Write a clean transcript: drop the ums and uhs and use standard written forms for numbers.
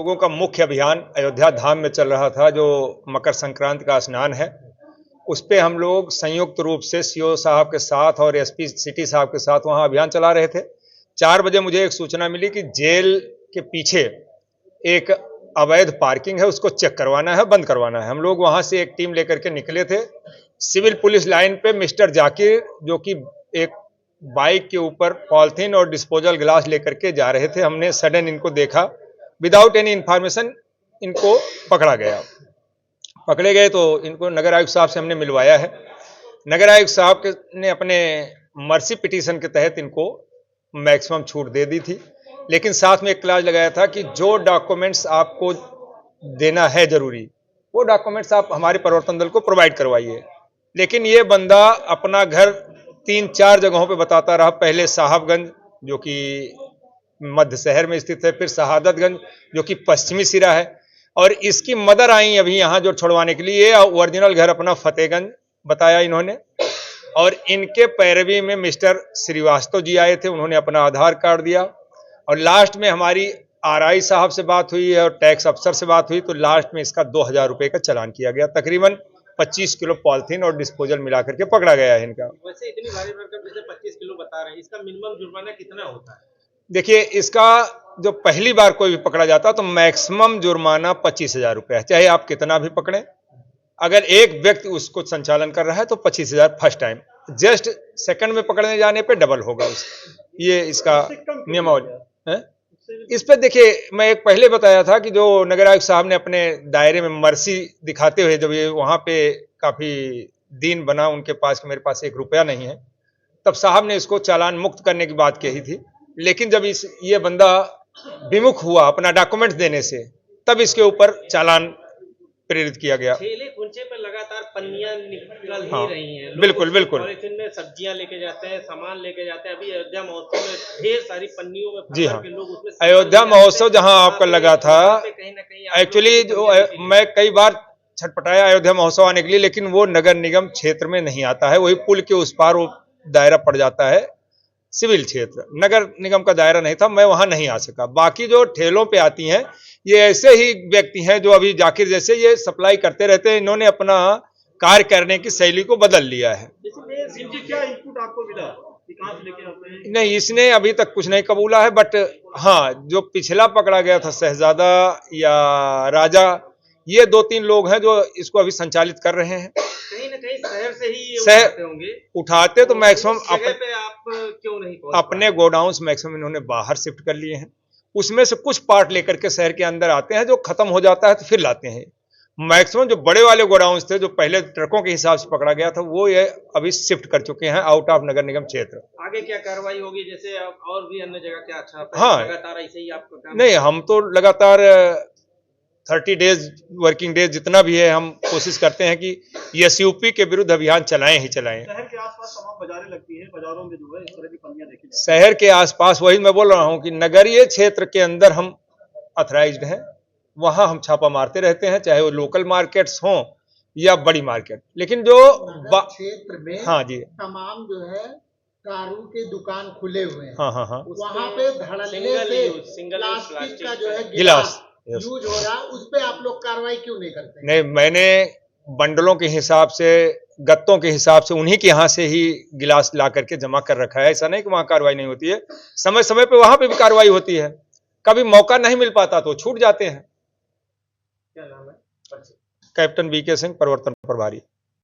लोगों का मुख्य अभियान अयोध्या धाम में चल रहा था, जो मकर संक्रांति का स्नान है। उस पे हम लोग संयुक्त रूप से सीओ साहब के साथ और एसपी सिटी साहब के साथ वहां अभियान चला रहे थे। 4 बजे मुझे एक सूचना मिली कि जेल के पीछे एक अवैध पार्किंग है, उसको चेक करवाना है, बंद करवाना है। हम लोग वहां से एक टीम लेकर के निकले थे। सिविल पुलिस लाइन पे मिस्टर जाकिर, जो कि एक बाइक के ऊपर पॉलिथीन और डिस्पोजल ग्लास लेकर के जा रहे थे, हमने सडन इनको देखा, विदाउट एनी इंफॉर्मेशन इनको पकड़ा गया। पकड़े गए तो इनको नगर आयुक्त साहब से हमने मिलवाया है। नगर आयुक्त साहब ने अपने मर्सी पिटीशन के तहत इनको मैक्सिमम छूट दे दी थी, लेकिन साथ में एक क्लॉज लगाया था कि जो डॉक्यूमेंट्स आपको देना है जरूरी, वो डॉक्यूमेंट्स आप हमारे प्रवर्तन दल को प्रोवाइड करवाइए। लेकिन ये बंदा अपना घर 3-4 जगहों पे बताता रहा। पहले साहबगंज, जो कि मध्य शहर में स्थित है, फिर शहादतगंज, जो कि पश्चिमी सिरा है, और इसकी मदर आई अभी यहाँ जो छुड़वाने के लिए। ओरिजिनल घर अपना फतेहगंज बताया इन्होंने, और इनके पैरवी में मिस्टर श्रीवास्तव जी आए थे, उन्होंने अपना आधार कार्ड दिया। और लास्ट में हमारी आरआई साहब से बात हुई है और टैक्स अफसर से बात हुई, तो लास्ट में इसका 2000 रुपए का चालान किया गया। तकरीबन 25 किलो पॉलिथीन और डिस्पोजल मिला करके पकड़ा गया है इनका। वैसे इतनी भारी भरकम जैसे 25 किलो बता रहे हैं, इसका मिनिमम जुर्माना कितना होता है? देखिए, इसका जो पहली बार कोई भी पकड़ा जाता तो मैक्सिमम जुर्माना 25,000 रुपये है, चाहे आप कितना भी पकड़ें। अगर एक व्यक्ति उसको संचालन कर रहा है तो 25,000 फर्स्ट टाइम, जस्ट सेकंड में पकड़ने जाने पे डबल होगा ये इसका नियमावली है। इस पे देखिए, मैं एक पहले बताया था कि जो नगर आयुक्त साहब ने अपने दायरे में मर्सी दिखाते हुए, जब ये वहां पे काफी दिन बना उनके पास कि मेरे पास 1 रुपया नहीं है, तब साहब ने इसको चालान मुक्त करने की बात कही थी। लेकिन जब ये बंदा विमुख हुआ अपना डॉक्यूमेंट्स देने से, तब इसके ऊपर चालान प्रेरित किया गया। ठेले कुंचे पर लगातार पन्नियां निकल ही रही हैं। बिल्कुल बिल्कुल। पॉलिथीन में सब्जियां लेके जाते हैं, सामान लेके जाते हैं। अभी अयोध्या महोत्सव में ढेर सारी पन्नियों में जी हाँ, के लोग उसमें अयोध्या महोत्सव जहां आपका लगा था, एक्चुअली जो मैं कई बार छटपटाया अयोध्या महोत्सव आने के लिए, लेकिन वो नगर निगम क्षेत्र में नहीं आता है, वही पुल के उस पार वो दायरा पड़ जाता है, सिविल क्षेत्र। नगर निगम का दायरा नहीं था, मैं वहां नहीं आ सका। बाकी जो ठेलों पे आती हैं, ये ऐसे ही व्यक्ति हैं जो अभी जाकिर जैसे ये सप्लाई करते रहते हैं। इन्होंने अपना कार्य करने की शैली को बदल लिया है। क्या इनपुट आपको मिला? नहीं, इसने अभी तक कुछ नहीं कबूला है, बट हाँ, जो पिछला पकड़ा गया था शहजादा या राजा, ये 2-3 लोग हैं जो इसको अभी संचालित कर रहे हैं। कहीं ना कहीं शहर से ही उठाते होंगे। उठाते तो मैक्सिमम आप क्यों नहीं अपने गोडाउन्स मैक्सिमम इन्होंने बाहर शिफ्ट कर लिए हैं। उसमें से कुछ पार्ट लेकर के शहर के अंदर आते हैं, जो खत्म हो जाता है तो फिर लाते हैं। मैक्सिमम जो बड़े वाले गोडाउन्स थे, जो पहले ट्रकों के हिसाब से पकड़ा गया था, वो ये अभी शिफ्ट कर चुके हैं आउट ऑफ नगर निगम क्षेत्र। आगे क्या कार्रवाई होगी? जैसे और भी अन्य जगह क्या अच्छा? हाँ, लगातार ऐसे ही आपका काम? नहीं, हम तो लगातार 30 डेज वर्किंग डेज जितना भी है, हम कोशिश करते हैं कि एसयूपी के विरुद्ध अभियान चलाएं ही चलाएं। शहर के आसपास तमाम बाजारें लगती हैं, बाजारों में जो है इस तरह की पन्नियां देखी जाती हैं। शहर के आसपास, वही मैं बोल रहा हूं कि नगरीय क्षेत्र के अंदर हम ऑथराइज्ड हैं, वहां हम छापा मारते रहते हैं, चाहे वो लोकल मार्केट्स हों या बड़ी मार्केट। लेकिन जो क्षेत्र में हाँ जी, तमाम जो है कारों के दुकान खुले हुए हैं, हाँ, वहां पे धड़ल्ले से प्लास्टिक का जो है गिलास यूज हो रहा, उस पे आप लोग कार्रवाई क्यों नहीं करते? नहीं, मैंने बंडलों के हिसाब से, गत्तों के हिसाब से उन्हीं के यहाँ से ही गिलास ला करके जमा कर रखा है। ऐसा नहीं कि वहां कार्रवाई नहीं होती है, समय समय पे वहां पे भी कार्रवाई होती है। कभी मौका नहीं मिल पाता तो छूट जाते हैं। क्या नाम है? कैप्टन बीके सिंह, प्रवर्तन प्रभारी।